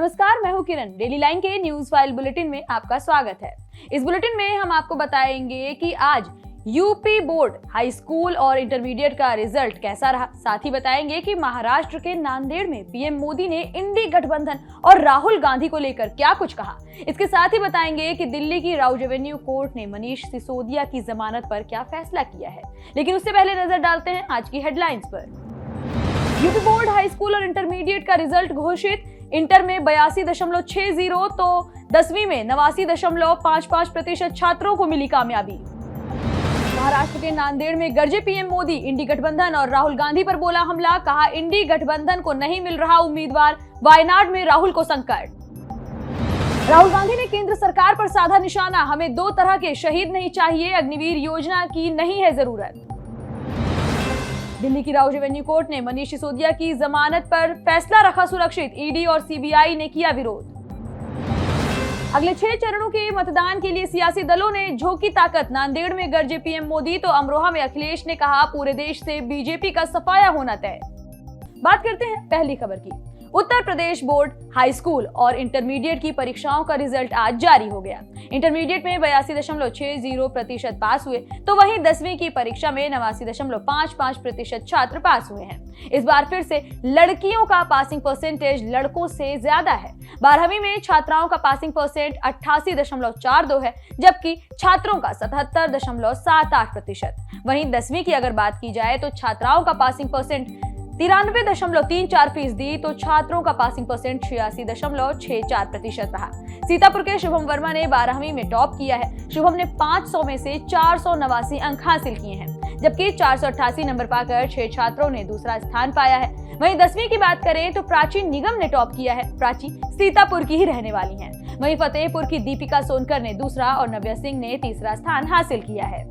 नमस्कार, मैं हूं किरण। डेली लाइन के न्यूज फाइल बुलेटिन में आपका स्वागत है। इस बुलेटिन में हम आपको बताएंगे कि आज यूपी बोर्ड हाई स्कूल और इंटरमीडिएट का रिजल्ट कैसा रहा। साथ ही बताएंगे कि महाराष्ट्र के नांदेड़ में पीएम मोदी ने इंडी गठबंधन और राहुल गांधी को लेकर क्या कुछ कहा। इसके साथ ही बताएंगे कि दिल्ली की राउज एवेन्यू कोर्ट ने मनीष सिसोदिया की जमानत पर क्या फैसला किया है। लेकिन उससे पहले नजर डालते हैं आज की हेडलाइंस पर। यूपी बोर्ड हाई स्कूल और इंटरमीडिएट का रिजल्ट घोषित। इंटर में 82.60 तो 10वीं में 89.55% छात्रों को मिली कामयाबी। महाराष्ट्र के नांदेड़ में गरजे पीएम मोदी, इंडी गठबंधन और राहुल गांधी पर बोला हमला। कहा इंडी गठबंधन को नहीं मिल रहा उम्मीदवार, वायनाड में राहुल को संकट। राहुल गांधी ने केंद्र सरकार पर साधा निशाना। हमें 2 तरह के शहीद नहीं चाहिए, अग्निवीर योजना की नहीं है जरूरत। दिल्ली की राउज एवेन्यू कोर्ट ने मनीष सिसोदिया की जमानत पर फैसला रखा सुरक्षित। ईडी और सीबीआई ने किया विरोध। अगले 6 चरणों के मतदान के लिए सियासी दलों ने झोंकी ताकत। नांदेड़ में गरजे पीएम मोदी तो अमरोहा में अखिलेश ने कहा पूरे देश से बीजेपी का सफाया होना तय। बात करते हैं पहली खबर की। Uttar Pradesh board high school और इंटरमीडिएट की परीक्षाओं का रिजल्ट आज जारी हो गया। इंटरमीडिएट में 82.60% पास हुए तो वहीं 10वीं की परीक्षा में 89.55% छात्र पास हुए हैं। इस बार फिर से लड़कियों का पासिंग परसेंटेज लड़कों से ज्यादा है। 12वीं में छात्राओं का पासिंग परसेंट 88.42 है, जबकि छात्रों का 77.78%। वहीं 10वीं की अगर बात की जाए तो छात्राओं का पासिंग परसेंट 93.34% तो छात्रों का पासिंग परसेंट 86.64% रहा। सीतापुर के शुभम वर्मा ने 12वीं में टॉप किया है। शुभम ने 500 में से 489 अंक हासिल किए हैं, जबकि 488 नंबर पाकर 6 छात्रों ने दूसरा स्थान पाया है। वहीं 10वीं की बात करें तो प्राची निगम ने टॉप किया है। प्राची सीतापुर की ही रहने वाली हैं। वहीं फतेहपुर की दीपिका सोनकर ने दूसरा और नव्या सिंह ने तीसरा स्थान हासिल किया है।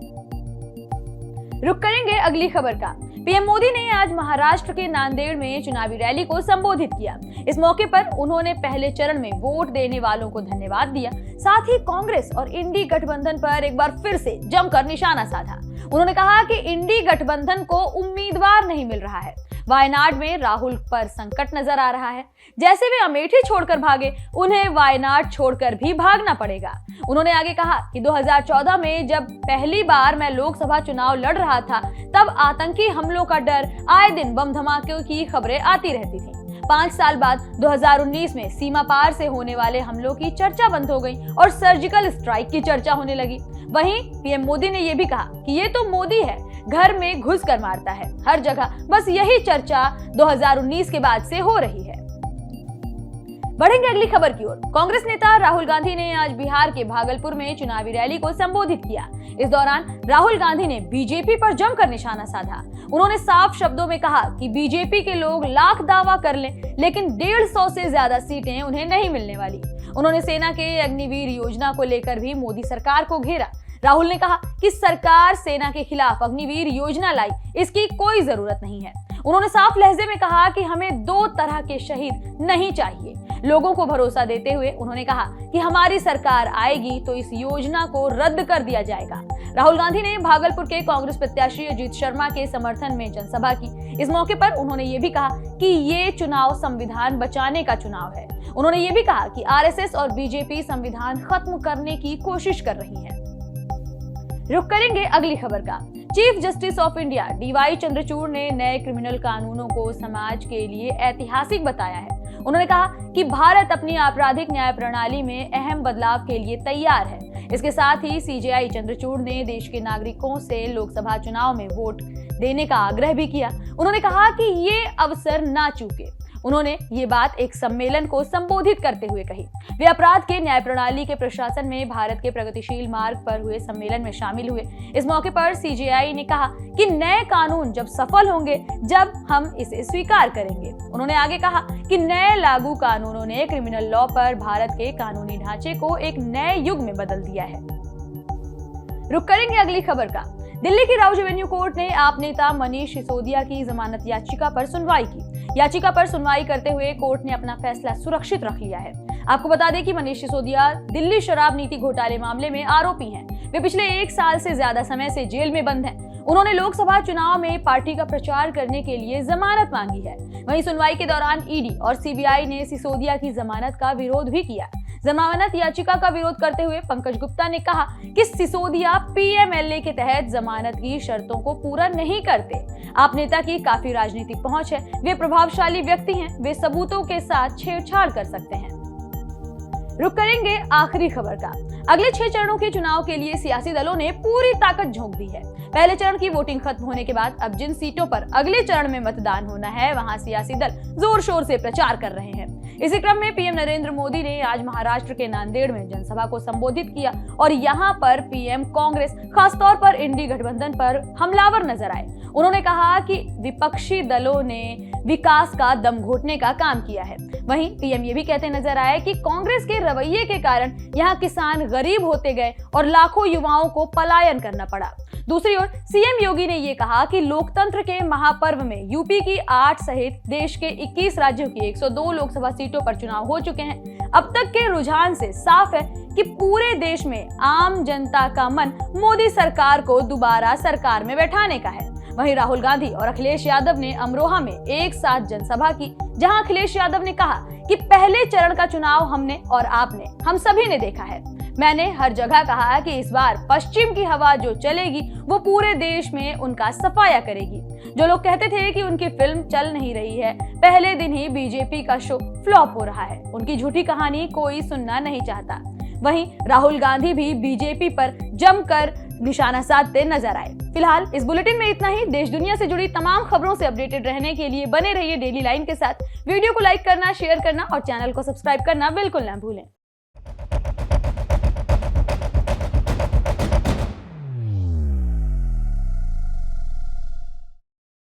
रुक करेंगे अगली खबर का। पीएम मोदी ने आज महाराष्ट्र के नांदेड़ में चुनावी रैली को संबोधित किया। इस मौके पर उन्होंने पहले चरण में वोट देने वालों को धन्यवाद दिया। साथ ही कांग्रेस और इंडी गठबंधन पर एक बार फिर से जमकर निशाना साधा। उन्होंने कहा कि इंडी गठबंधन को उम्मीदवार नहीं मिल रहा है। वायनाड में राहुल पर संकट नजर आ रहा है। जैसे वे अमेठी छोड़कर भागे, उन्हें वायनाड छोड़कर भी भागना पड़ेगा। उन्होंने आगे कहा कि 2014 में जब पहली बार मैं लोकसभा चुनाव लड़ रहा था, तब आतंकी हमलों का डर, आए दिन बम धमाकों की खबरें आती रहती थी। 5 साल बाद 2019 में सीमा पार से होने वाले हमलों की चर्चा बंद हो गई और सर्जिकल स्ट्राइक की चर्चा होने लगी। वहीं पीएम मोदी ने यह भी कहा कि ये तो मोदी है, घर में घुस कर मारता है, हर जगह बस यही चर्चा 2019 के बाद से हो रही है। बढ़ेंगे अगली खबर की ओर। कांग्रेस नेता राहुल गांधी ने आज बिहार के भागलपुर में चुनावी रैली को संबोधित किया। इस दौरान राहुल गांधी ने बीजेपी पर जमकर निशाना साधा। उन्होंने साफ शब्दों में कहा कि बीजेपी के लोग लाख दावा कर लें, लेकिन 150 से ज्यादा सीटें उन्हें नहीं मिलने वाली। उन्होंने सेना के अग्निवीर योजना को लेकर भी मोदी सरकार को घेरा। राहुल ने कहा कि सरकार सेना के खिलाफ अग्निवीर योजना लाई, इसकी कोई जरूरत नहीं है। उन्होंने साफ लहजे में कहा कि हमें 2 तरह के शहीद नहीं चाहिए। लोगों को भरोसा देते हुए उन्होंने कहा कि हमारी सरकार आएगी तो इस योजना को रद्द कर दिया जाएगा। राहुल गांधी ने भागलपुर के कांग्रेस प्रत्याशी अजीत शर्मा के समर्थन में जनसभा की। इस मौके पर उन्होंने ये भी कहा कि ये चुनाव संविधान बचाने का चुनाव है। उन्होंने ये भी कहा कि आरएसएस और बीजेपी संविधान खत्म करने की कोशिश कर रही है। रुक करेंगे अगली खबर का। Chief justice of India DY Chandrachud ने नए क्रिमिनल कानूनों को समाज के लिए ऐतिहासिक बताया है। उन्होंने कहा कि भारत अपनी आपराधिक न्याय प्रणाली में अहम बदलाव के लिए तैयार है। इसके साथ ही सीजेआई चंद्रचूड़ ने देश के नागरिकों से लोकसभा चुनाव में वोट देने का आग्रह भी किया। उन्होंने कहा कि ये अवसर ना चूके। उन्होंने ये बात एक सम्मेलन को संबोधित करते हुए कही। वे अपराध के न्याय प्रणाली के प्रशासन में भारत के प्रगतिशील मार्ग पर हुए सम्मेलन में शामिल हुए। इस मौके पर सीजेआई ने कहा कि नए कानून जब सफल होंगे, जब हम इसे स्वीकार करेंगे। उन्होंने आगे कहा कि नए लागू कानूनों ने क्रिमिनल लॉ पर भारत के कानूनी ढांचे को एक नए युग में बदल दिया है। रुक करेंगे अगली खबर का। दिल्ली की राउज एवेन्यू कोर्ट ने आप नेता मनीष सिसोदिया की जमानत याचिका पर सुनवाई की। याचिका पर सुनवाई करते हुए कोर्ट ने अपना फैसला सुरक्षित रख लिया है। आपको बता दें कि मनीष सिसोदिया दिल्ली शराब नीति घोटाले मामले में आरोपी हैं। वे पिछले 1 साल से ज्यादा समय से जेल में बंद हैं। उन्होंने लोकसभा चुनाव में पार्टी का प्रचार करने के लिए जमानत मांगी है। वहीं सुनवाई के दौरान ईडी और सीबीआई ने सिसोदिया की जमानत का विरोध भी किया। जमानत याचिका का विरोध करते हुए पंकज गुप्ता ने कहा कि सिसोदिया पीएमएलए के तहत जमानत की शर्तों को पूरा नहीं करते। आप नेता की काफी राजनीतिक पहुंच है, वे प्रभावशाली व्यक्ति हैं, वे सबूतों के साथ छेड़छाड़ कर सकते हैं। रुक करेंगे आखिरी खबर का। अगले 6 चरणों के चुनाव के लिए सियासी दलों ने पूरी ताकत झोंक दी है। पहले चरण की वोटिंग खत्म होने के बाद अब जिन सीटों पर अगले चरण में मतदान होना है, वहां सियासी दल जोर शोर से प्रचार कर रहे हैं। इसी क्रम में पीएम नरेंद्र मोदी ने आज महाराष्ट्र के नांदेड़ में जनसभा को संबोधित किया और यहां पर पीएम कांग्रेस, खासतौर पर इंडी गठबंधन पर हमलावर नजर आए। उन्होंने कहा कि विपक्षी दलों ने विकास का दम घोटने का काम किया है। वहीं पीएम ये भी कहते नजर आए कि कांग्रेस के रवैये के कारण यहां किसान गरीब होते गए और लाखों युवाओं को पलायन करना पड़ा। दूसरी ओर सीएम योगी ने ये कहा कि लोकतंत्र के महापर्व में यूपी की 8 सहित देश के 21 राज्यों की 102 लोकसभा सीटों पर चुनाव हो चुके हैं। अब तक के रुझान से साफ है कि पूरे देश में आम जनता का मन मोदी सरकार को दोबारा सरकार में बैठाने का है। वहीं राहुल गांधी और अखिलेश यादव ने अमरोहा में एक साथ जनसभा की, जहां अखिलेश यादव ने कहा कि पहले चरण का चुनाव हमने और आपने, हम सभी ने देखा है। मैंने हर जगह कहा कि इस बार पश्चिम की हवा जो चलेगी वो पूरे देश में उनका सफाया करेगी। जो लोग कहते थे कि उनकी फिल्म चल नहीं रही है, पहले दिन ही बीजेपी का शो फ्लॉप हो रहा है, उनकी झूठी कहानी कोई सुनना नहीं चाहता। वहीं राहुल गांधी भी बीजेपी पर जमकर निशाना साधते नजर आए। फिलहाल इस बुलेटिन में इतना ही। देश दुनिया से जुड़ी तमाम खबरों से अपडेटेड रहने के लिए बने रहिए डेली लाइन के साथ। वीडियो को लाइक करना, शेयर करना और चैनल को सब्सक्राइब करना बिल्कुल ना भूलें।